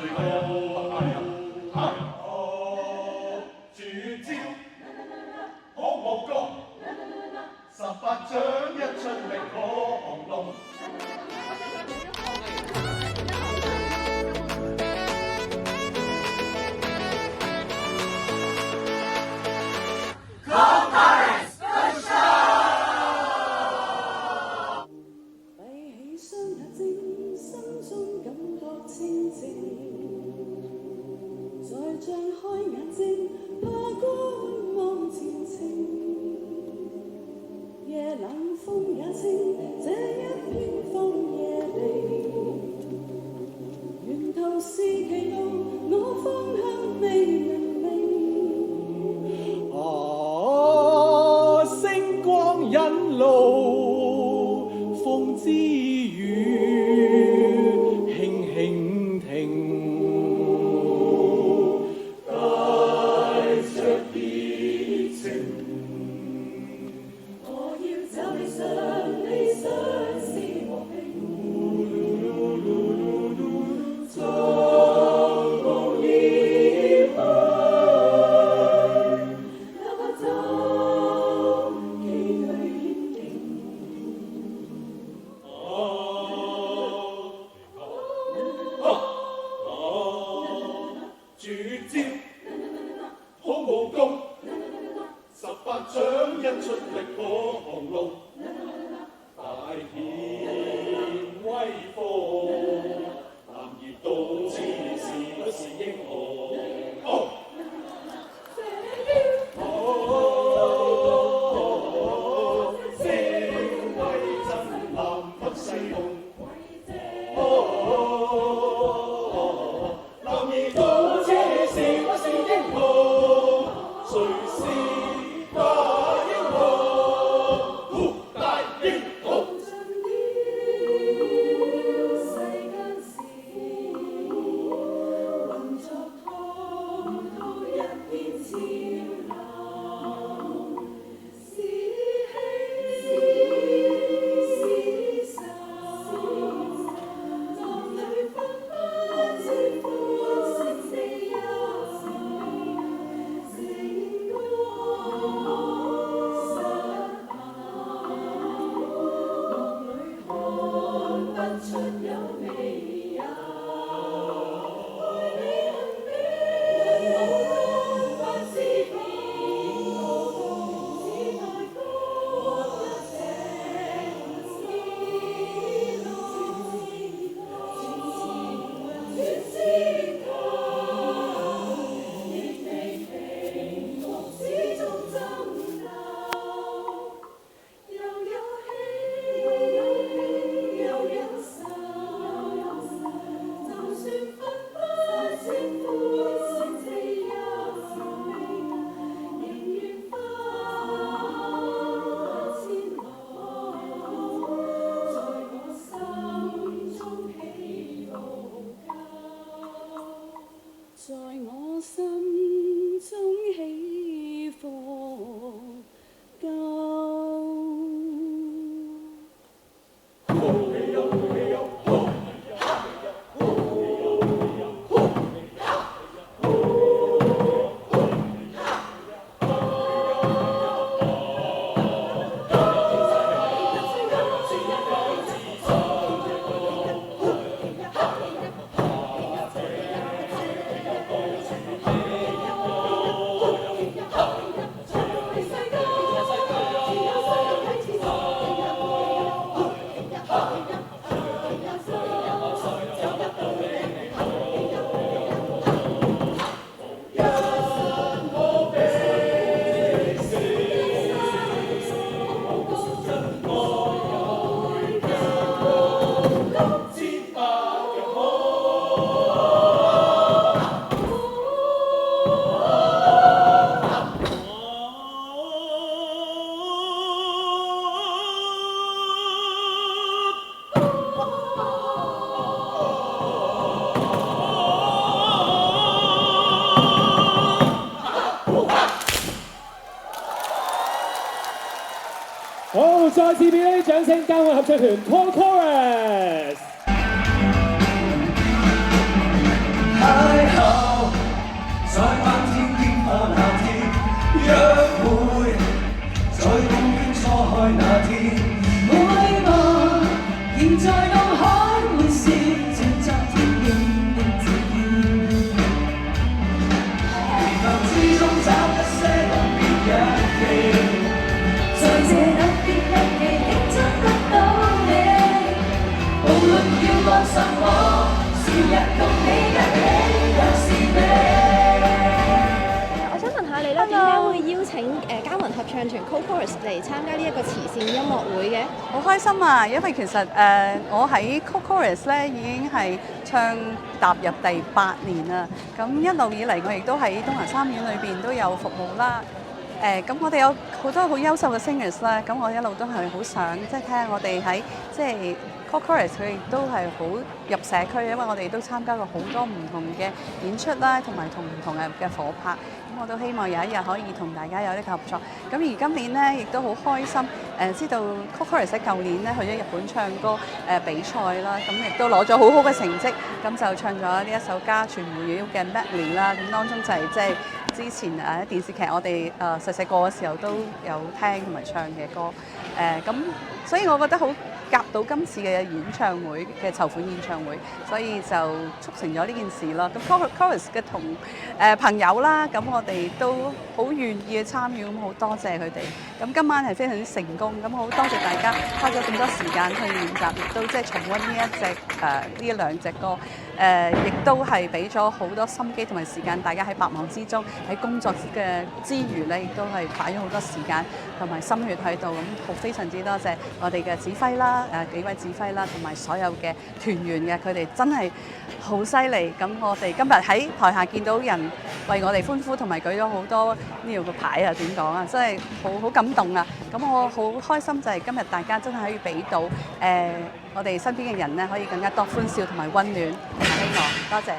最高。絕招好武功，18掌一出力可紅龍。好，再次俾啲掌聲，交我合唱團 Call Chorus。我想問下你咧，點解會邀請嘉文合唱團 Co-Chorus 嚟參加呢一個慈善音樂會嘅？好開心啊！因為其實我喺 Co-Chorus 咧已經係唱踏入第8年啦。咁一路以嚟，我亦都喺東華三院裏邊都有服務啦。咁我哋有好多好優秀嘅 singers 啦。咁我一路都係好想即係睇下我哋喺即係 Co-Chorus 佢亦都係好入社區，因為我哋都參加過好多唔同嘅演出啦，同埋同唔同嘅夥拍。咁我都希望有一日可以同大家有呢個合作。咁而今年呢，亦都好開心，知道 Co-Chorus 喺舊年咧去咗日本唱歌比賽啦，咁亦都攞咗好好嘅成績，咁就唱咗呢一首家傳戶曉嘅 Medley 啦。咁當中就係即係之前電視劇我哋細細個嘅時候都有聽同埋唱嘅歌。咁所以我覺得好夾到今次嘅演唱會嘅籌款演唱會，所以就促成咗呢件事咯。咁 Chorus 嘅同朋友啦，咁我哋都好願意去參與，咁好多謝佢哋。咁今晚係非常之成功，咁好多謝大家花咗咁多時間去練習，亦都即係重溫呢兩隻歌。亦都係俾咗好多心機同埋時間，大家喺百忙之中喺工作嘅之餘咧，亦都係擺咗好多時間同埋心血喺度。咁好非常之多謝我哋嘅指揮啦，幾位指揮啦，同埋所有嘅團員嘅，佢哋真係好犀利。咁我哋今日喺台下見到人為我哋歡呼，同埋舉咗好多呢度嘅牌啊，點講啊，真係好感動啊！咁我好開心就係今日大家真係可以俾到我哋身邊嘅人咧，可以更加多歡笑同埋溫暖同埋希望。多謝。